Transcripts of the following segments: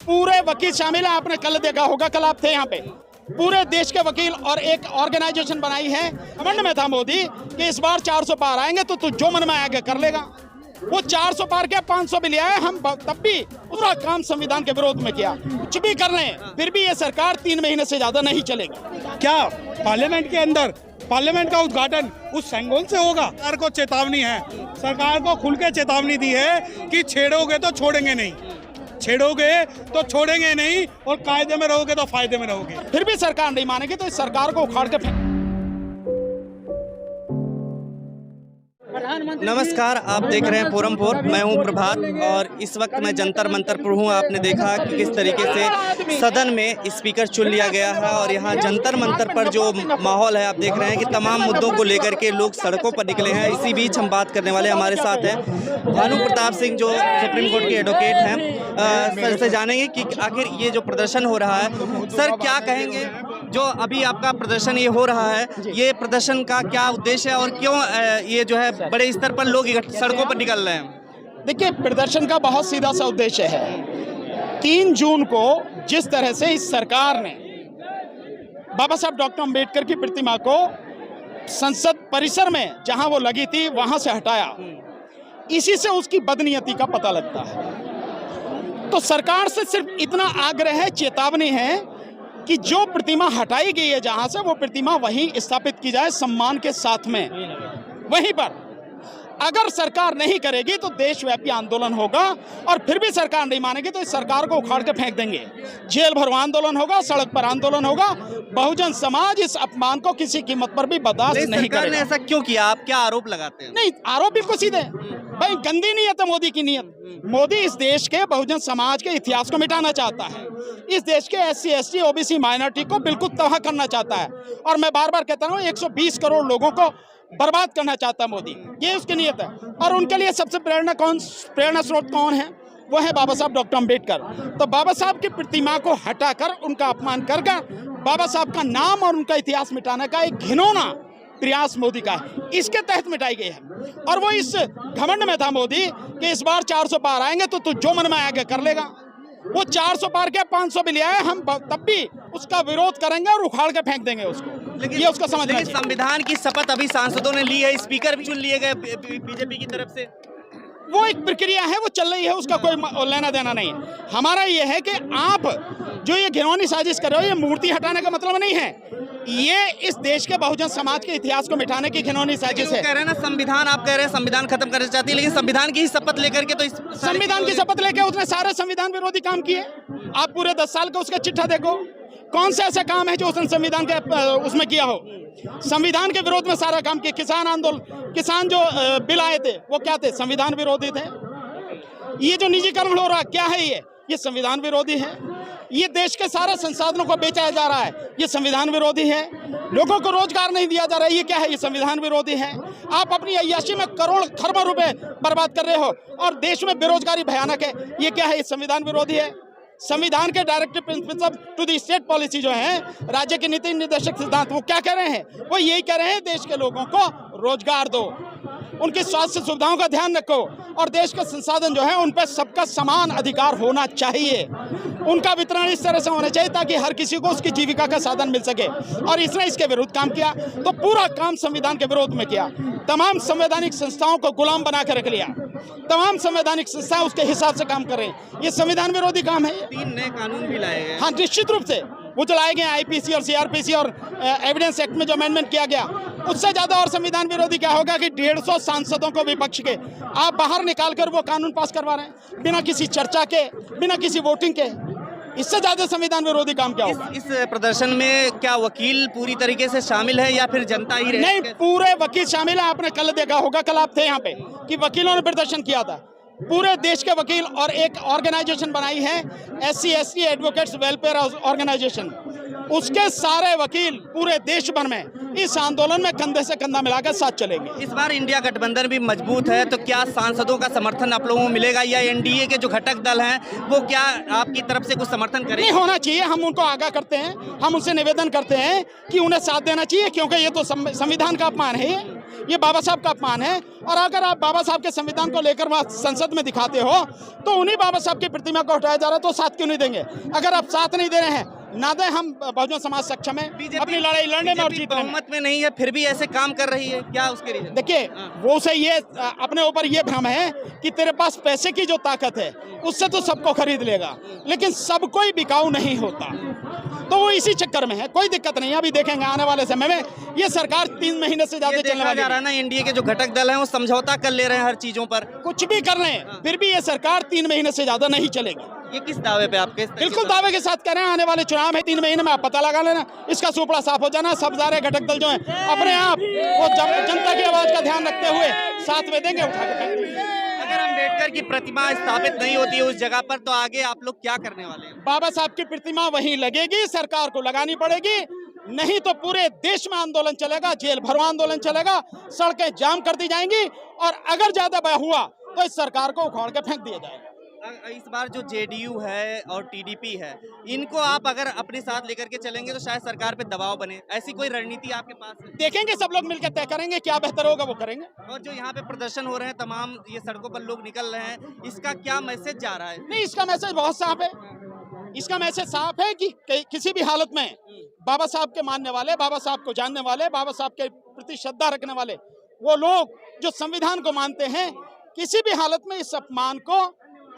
पूरे वकील शामिल है। आपने कल देखा होगा, कल आप थे यहाँ पे। पूरे देश के वकील और एक ऑर्गेनाइजेशन बनाई है। घमंड में था मोदी कि इस बार 400 पार आएंगे तो तू जो मन में आएगा कर लेगा। वो 400 पार किया, 500 भी ले आए। हम तब भी पूरा काम संविधान के विरोध में किया। कुछ भी कर रहे हैं, फिर भी ये सरकार 3 महीने से ज्यादा नहीं चलेगी। क्या पार्लियामेंट के अंदर पार्लियामेंट का उद्घाटन उस सेंगोल से होगा? सरकार को चेतावनी है, सरकार को खुल के चेतावनी दी है कि छेड़ोगे तो छोड़ेंगे नहीं, छेड़ोगे तो छोड़ेंगे नहीं, और कायदे में रहोगे तो फायदे में रहोगे। फिर भी सरकार नहीं मानेगी तो इस सरकार को उखाड़ के फेंक। नमस्कार, आप देख रहे हैं फोरम 4। मैं हूं प्रभात और इस वक्त मैं जंतर मंतर पर हूं। आपने देखा कि किस तरीके से सदन में स्पीकर चुन लिया गया है और यहां जंतर मंतर पर जो माहौल है, आप देख रहे हैं कि तमाम मुद्दों को लेकर के लोग सड़कों पर निकले हैं। इसी बीच हम बात करने वाले हमारे साथ हैं भानु प्रताप सिंह, जो सुप्रीम कोर्ट के एडवोकेट हैं। सर से जानेंगे कि आखिर ये जो प्रदर्शन हो रहा है, सर क्या कहेंगे? जो अभी आपका प्रदर्शन ये हो रहा है, ये प्रदर्शन का क्या उद्देश्य है और क्यों ये जो है बड़े स्तर पर लोग सड़कों पर निकल रहे हैं? देखिए, प्रदर्शन का बहुत सीधा सा उद्देश्य है। 3 जून को जिस तरह से इस सरकार ने बाबा साहब डॉक्टर अंबेडकर की प्रतिमा को संसद परिसर में जहां वो लगी थी वहां से हटाया, इसी से उसकी बदनीयती का पता लगता है। तो सरकार से सिर्फ इतना आग्रह है, चेतावनी है कि जो प्रतिमा हटाई गई है जहां से, वो प्रतिमा वहीं स्थापित की जाए सम्मान के साथ में, वहीं पर। अगर सरकार नहीं करेगी तो देशव्यापी आंदोलन होगा, और फिर भी सरकार नहीं मानेगी तो इस सरकार को उखाड़ के फेंक देंगे। जेल भरो आंदोलन होगा, सड़क पर आंदोलन होगा। बहुजन समाज इस अपमान को किसी कीमत पर भी बर्दाश्त नहीं करेगा। ऐसा क्यों किया? आप क्या आरोप लगाते हैं? नहीं, आरोप बिल्कुल सीधे भाई, गंदी नीयत है मोदी की नीयत। मोदी इस देश के बहुजन समाज के इतिहास को मिटाना चाहता है। इस देश के SC ST OBC माइनॉरिटी को बिल्कुल तबाह करना चाहता है। और मैं बार बार कहता हूँ, 120 करोड़ लोगों को बर्बाद करना चाहता है मोदी, ये उसकी नीयत है। और उनके लिए सबसे प्रेरणा स्रोत कौन है? वो है बाबा साहब डॉक्टर अंबेडकर। तो बाबा साहब की प्रतिमा को हटाकर, उनका अपमान कर बाबा साहब का नाम और उनका इतिहास मिटाने का एक घिनौना प्रयास मोदी का है, इसके तहत मिटाई गई है। और वो इस घमंड में था मोदी कि इस बार 400 पार आएंगे तो तू जो मन में आएगा कर लेगा। वो 400 पार के 500 भी ले आए। हम तब भी उसका विरोध करेंगे और उखाड़ के फेंक देंगे उसको। लेकिन ये उसका समझ लेकिन संविधान की शपथ अभी सांसदों ने ली है, स्पीकर भी चुन लिए गए बीजेपी की तरफ से। वो एक प्रक्रिया है, वो चल रही है, उसका कोई लेना देना नहीं है। हमारा ये है कि आप जो ये घिनौनी साजिश कर रहे हो, ये मूर्ति हटाने का मतलब नहीं है, ये इस देश के बहुजन समाज के इतिहास को मिटाने की घिनौनी साजिश है। कह रहे हैं ना, संविधान, आप कह रहे हैं संविधान खत्म करना चाहती है, लेकिन संविधान की ही शपथ लेकर के तो संविधान की शपथ लेकर उसने सारे संविधान विरोधी काम किए। आप पूरे 10 साल का उसका चिट्ठा देखो, कौन से ऐसा काम है जो उसने संविधान के उसमें किया हो? संविधान के विरोध में सारा काम किया। किसान आंदोलन, किसान जो बिल आए थे वो क्या थे? संविधान विरोधी थे। ये जो निजीकरण हो रहा है, क्या है ये संविधान विरोधी है। ये देश के सारे संसाधनों को बेचा जा रहा है, ये संविधान विरोधी है। लोगों को रोजगार नहीं दिया जा रहा है, ये क्या है? ये संविधान विरोधी है। आप अपनी अय्याशी में करोड़ खरबों रुपए बर्बाद कर रहे हो और देश में बेरोजगारी भयानक है, ये क्या है? ये संविधान विरोधी है। संविधान के directive principles to the state policy जो है, राज्य के नीति निर्देशक सिद्धांत, वो क्या कह रहे हैं? वो यही कह रहे हैं, देश के लोगों को रोजगार दो, उनकी स्वास्थ्य सुविधाओं का ध्यान रखो, और देश के संसाधन जो है उन पर सबका समान अधिकार होना चाहिए। उनका वितरण इस तरह से होना चाहिए ताकि हर किसी को उसकी जीविका का साधन मिल सके। और इसने इसके विरुद्ध काम किया, तो पूरा काम संविधान के विरोध में किया। तमाम संवैधानिक संस्थाओं को गुलाम बना कर रख लिया। तमाम संवैधानिक संस्थाएं उसके हिसाब से काम कर रहे हैं। ये संविधान विरोधी काम है। 3 नए कानून भी लाए गए। हाँ, निश्चित रूप से वो जो लाए गए IPC और CRPC और एविडेंस एक्ट में जो अमेंडमेंट किया गया, उससे ज्यादा और संविधान विरोधी क्या होगा कि 150 सांसदों को विपक्ष के आप बाहर निकालकर वो कानून पास करवा रहे हैं बिना किसी चर्चा के, बिना किसी वोटिंग के। इससे ज्यादा संविधान विरोधी काम क्या होगा? इस प्रदर्शन में क्या वकील पूरी तरीके से शामिल है या फिर जनता ही नहीं, पूरे वकील शामिल है। आपने कल देखा होगा, कल आप थे यहाँ पे, कि वकीलों ने प्रदर्शन किया था। पूरे देश के वकील और एक ऑर्गेनाइजेशन बनाई है, SC ST advocates welfare organisation. उसके सारे वकील पूरे देश भर में इस आंदोलन में कंधे से कंधा मिलाकर साथ चलेंगे। इस बार इंडिया गठबंधन भी मजबूत है, तो क्या सांसदों का समर्थन आप लोगों को मिलेगा या एनडीए के जो घटक दल हैं वो क्या आपकी तरफ से कुछ समर्थन नहीं करेंगे? होना चाहिए, हम उनको आगाह करते हैं, हम उनसे निवेदन करते हैं कि उन्हें साथ देना चाहिए, क्योंकि ये तो संविधान का अपमान है, ये बाबा साहब का अपमान है। और अगर आप बाबा साहब के संविधान को लेकर वहाँ संसद में दिखाते हो तो उन्हीं बाबा साहब की प्रतिमा को हटाया जा रहा है, तो साथ क्यों नहीं देंगे? अगर आप साथ नहीं दे रहे हैं, ना दें, हम बहुजन समाज सक्षम है अपनी लड़ाई लड़ने में और जीतने में। बहुमत में नहीं है फिर भी ऐसे काम कर रही है, क्या उसके रीजन? देखिए, वो से ये अपने ऊपर ये भ्रम है कि तेरे पास पैसे की जो ताकत है उससे तो सबको खरीद लेगा, लेकिन सब कोई बिकाऊ नहीं होता, तो वो इसी चक्कर में है। कोई दिक्कत नहीं है, अभी देखेंगे आने वाले समय में ये सरकार 3 महीने से ज्यादा चलने वाली जा रहा है ना, एनडीए के जो घटक दल हैं वो समझौता कर ले रहे हैं हर चीजों पर। कुछ भी कर रहे हैं फिर भी ये सरकार 3 महीने से ज्यादा नहीं चलेगी। ये किस दावे पे आपके? बिल्कुल दावे के साथ कह रहे हैं, आने वाले चुनाव है 3 महीने में, आप पता लगा लेना, इसका सुपड़ा साफ हो जाना। सब सारे घटक दल जो हैं अपने आप वो जनता की आवाज का ध्यान रखते हुए साथ में देंगे, उठा के फेंक देंगे। अगर अम्बेडकर की प्रतिमा स्थापित नहीं होती है उस जगह पर तो आगे आप लोग क्या करने वाले हैं? बाबा साहब की प्रतिमा वहीं लगेगी, सरकार को लगानी पड़ेगी, नहीं तो पूरे देश में आंदोलन चलेगा, जेल भरो आंदोलन चलेगा, सड़कें जाम कर दी जाएंगी, और अगर ज्यादा हुआ तो इस सरकार को उखाड़ के फेंक दिया जाएगा। इस बार जो जेडीयू है और टीडीपी है, इनको आप अगर अपने साथ लेकर के चलेंगे तो शायद सरकार पे दबाव बने, ऐसी कोई रणनीति आपके पास है? देखेंगे, सब लोग मिलकर तय करेंगे क्या बेहतर होगा, वो करेंगे। और जो यहाँ पे प्रदर्शन हो रहे हैं, तमाम ये सड़कों पर लोग निकल रहे हैं, इसका क्या मैसेज जा रहा है? नहीं, इसका मैसेज बहुत साफ है, इसका मैसेज साफ है कि किसी भी हालत में बाबा साहब के मानने वाले, बाबा साहब को जानने वाले, बाबा साहब के प्रति श्रद्धा रखने वाले वो लोग जो संविधान को मानते हैं, किसी भी हालत में इस अपमान को,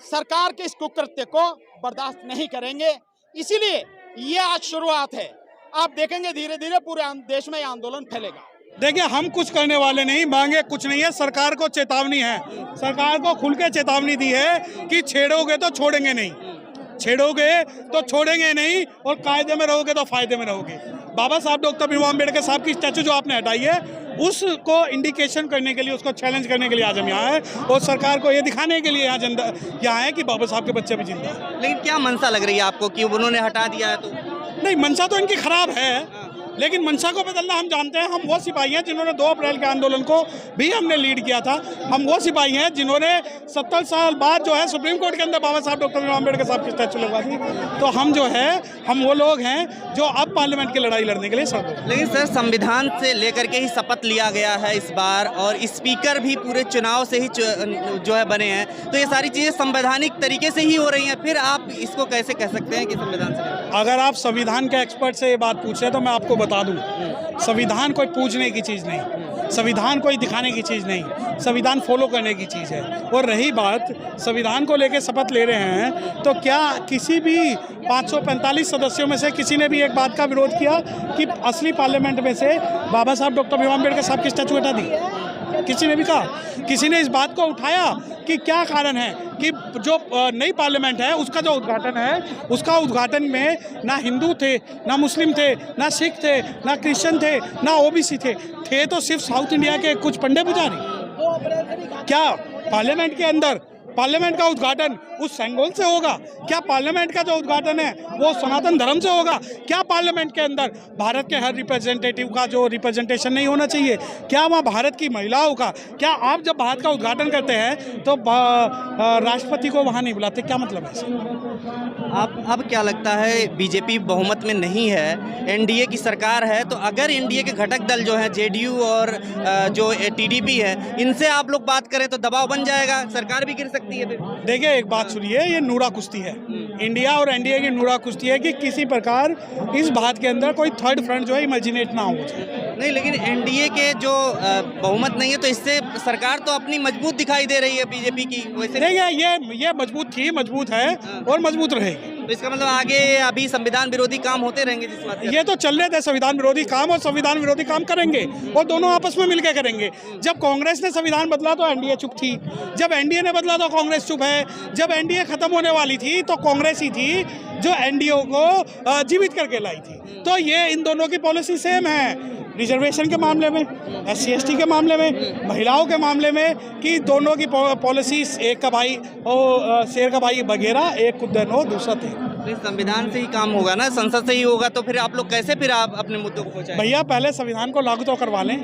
सरकार के इस कुकृत्य को बर्दाश्त नहीं करेंगे। इसीलिए ये आज शुरुआत है, आप देखेंगे धीरे धीरे पूरे देश में ये आंदोलन फैलेगा। देखिए, हम कुछ करने वाले नहीं, मांगे कुछ नहीं है, सरकार को चेतावनी है, सरकार को खुल के चेतावनी दी है कि छेड़ोगे तो छोड़ेंगे नहीं, छेड़ोगे तो छोड़ेंगे नहीं, और कायदे में रहोगे तो फायदे में रहोगे। बाबा साहब डॉक्टर भीमराव अम्बेडकर साहब की स्टैचू जो आपने हटाई है, उसको इंडिकेशन करने के लिए, उसको चैलेंज करने के लिए आज हम यहाँ हैं, और सरकार को ये दिखाने के लिए यहाँ है कि बाबा साहब के बच्चे भी जिंदा हैं। लेकिन क्या मंशा लग रही है आपको कि उन्होंने हटा दिया है? तो नहीं, मंशा तो इनकी खराब है, लेकिन मंशा को बदलना हम जानते हैं। हम वो सिपाही हैं जिन्होंने 2 अप्रैल के आंदोलन को भी हमने लीड किया था। हम वो सिपाही हैं जिन्होंने 70 साल बाद जो है सुप्रीम कोर्ट के अंदर बाबा साहब डॉक्टर भीमराव अम्बेडकर साहब की स्टैचू लगवा दी। तो हम जो है, हम वो लोग हैं जो अब पार्लियामेंट की लड़ाई लड़ने के लिए सर। लेकिन सर, संविधान से लेकर के ही शपथ लिया गया है इस बार, और स्पीकर भी पूरे चुनाव से ही जो है बने हैं, तो ये सारी चीज़ें संवैधानिक तरीके से ही हो रही हैं, फिर आप इसको कैसे कह सकते हैं कि संविधान से? अगर आप संविधान के एक्सपर्ट से ये बात पूछे तो मैं आपको बता दूं, संविधान कोई पूछने की चीज़ नहीं, संविधान कोई दिखाने की चीज़ नहीं, संविधान फॉलो करने की चीज़ है। और रही बात संविधान को लेकर शपथ ले रहे हैं, तो क्या किसी भी 545 सदस्यों में से किसी ने भी एक बात का विरोध किया कि असली पार्लियामेंट में से बाबा साहब डॉक्टर भीमराव अम्बेडकर साहब की स्टैचू हटा दी? किसी ने भी कहा? किसी ने इस बात को उठाया कि क्या कारण है कि जो नई पार्लियामेंट है उसका जो उद्घाटन है, उसका उद्घाटन में ना हिंदू थे, ना मुस्लिम थे, ना सिख थे, ना क्रिश्चियन थे, ना ओबीसी थे तो सिर्फ साउथ इंडिया के कुछ पंडे पुजारी? क्या पार्लियामेंट के अंदर पार्लियामेंट का उद्घाटन उस सेंगोल से होगा? क्या पार्लियामेंट का जो उद्घाटन है वो सनातन धर्म से होगा? क्या पार्लियामेंट के अंदर भारत के हर रिप्रेजेंटेटिव का जो रिप्रेजेंटेशन नहीं होना चाहिए? क्या वहाँ भारत की महिलाओं का? क्या आप जब भारत का उद्घाटन करते हैं तो राष्ट्रपति को वहाँ नहीं बुलाते? क्या मतलब है इसका? अब क्या लगता है, बीजेपी बहुमत में नहीं है, एनडीए की सरकार है, तो अगर एनडीए के घटक दल जो हैं जेडीयू और जो टीडीपी है, इनसे आप लोग बात करें तो दबाव बन जाएगा, सरकार भी गिर सकती है? देखिए, एक बात सुनिए, ये नूरा कुश्ती है, इंडिया और एनडीए की नूरा कुश्ती है कि किसी प्रकार इस बात के अंदर कोई थर्ड फ्रंट जो है इमेजिनेट ना हो जाए। नहीं, लेकिन एनडीए के जो बहुमत नहीं है तो इससे सरकार तो अपनी मजबूत दिखाई दे रही है बीजेपी की। वैसे देखिए, ये मजबूत थी, मजबूत है और मजबूत रहेगी। तो इसका मतलब आगे अभी संविधान विरोधी काम होते रहेंगे जिस बात? ये तो चल रहे थे संविधान विरोधी काम, और संविधान विरोधी काम करेंगे, और दोनों आपस में मिलकर करेंगे। जब कांग्रेस ने संविधान बदला तो एनडीए चुप थी, जब एनडीए ने बदला तो कांग्रेस चुप है, जब एनडीए खत्म होने वाली थी तो कांग्रेस ही थी जो एनडीए को जीवित करके लाई थी। तो ये इन दोनों की पॉलिसी सेम है, रिजर्वेशन के मामले में, SC/ST के मामले में, महिलाओं के मामले में, कि दोनों की पॉलिसी एक का भाई और शेर का भाई बघेरा, एक कुद्दन हो दूसरा थे। नहीं, संविधान से ही काम होगा ना, संसद से ही होगा, तो फिर आप लोग कैसे फिर आप अपने मुद्दों को पहुंचाएंगे? भैया पहले संविधान को लागू तो करवा लें,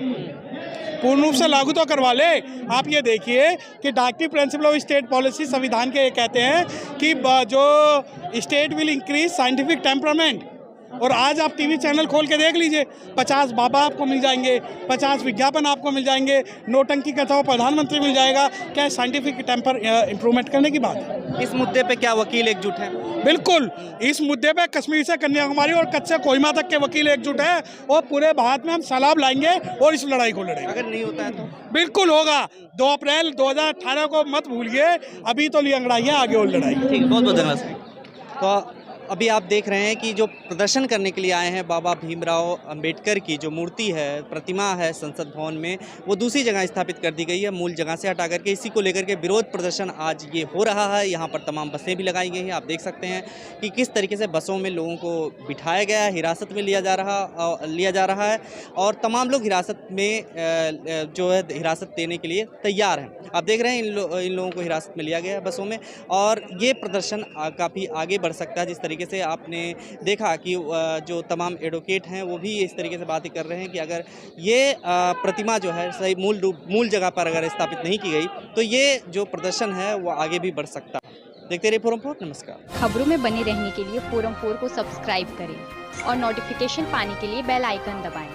पूर्ण रूप से लागू तो करवा ले। आप ये देखिए कि directive principle of state policy संविधान के ये कहते हैं कि जो state will increase scientific temperament, और आज आप टीवी चैनल खोल के देख लीजिए, 50 बाबा आपको मिल जाएंगे, 50 विज्ञापन आपको मिल जाएंगे, नोटंकी करता हुआ प्रधानमंत्री मिल जाएगा। क्या साइंटिफिक टेम्पर इम्प्रूवमेंट करने की बात है? इस मुद्दे पे क्या वकील एकजुट है? बिल्कुल, इस मुद्दे पे कश्मीर से कन्याकुमारी और कच्छ से कोहिमा तक के वकील एकजुट है, और पूरे भारत में हम सलाब लाएंगे और इस लड़ाई को लड़ेंगे। अगर नहीं होता है तो बिल्कुल होगा। 2 अप्रैल 2018 को मत भूलिए, अभी तो ली अंगड़ाई है, आगे और लड़ाई। ठीक है, बहुत बहुत धन्यवाद। तो अभी आप देख रहे हैं कि जो प्रदर्शन करने के लिए आए हैं बाबा भीमराव अंबेडकर की जो मूर्ति है, प्रतिमा है संसद भवन में, वो दूसरी जगह स्थापित कर दी गई है, मूल जगह से हटा करके। इसी को लेकर के विरोध प्रदर्शन आज ये हो रहा है। यहाँ पर तमाम बसें भी लगाई गई हैं। आप देख सकते हैं कि किस तरीके से बसों में लोगों को बिठाया गया है, हिरासत में लिया जा रहा है, और तमाम लोग हिरासत में जो है हिरासत देने के लिए तैयार हैं। आप देख रहे हैं इन लोगों को हिरासत में लिया गया है बसों में, और ये प्रदर्शन काफ़ी आगे बढ़ सकता है। जिस तरीके से आपने देखा कि जो तमाम एडवोकेट हैं वो भी इस तरीके से बातें कर रहे हैं कि अगर ये प्रतिमा जो है सही मूल जगह पर अगर स्थापित नहीं की गई तो ये जो प्रदर्शन है वो आगे भी बढ़ सकता है। देखते रहिए फोरम 4। नमस्कार। खबरों में बने रहने के लिए फोरम 4 को सब्सक्राइब करें और नोटिफिकेशन पाने के लिए बेल आइकन दबाएं।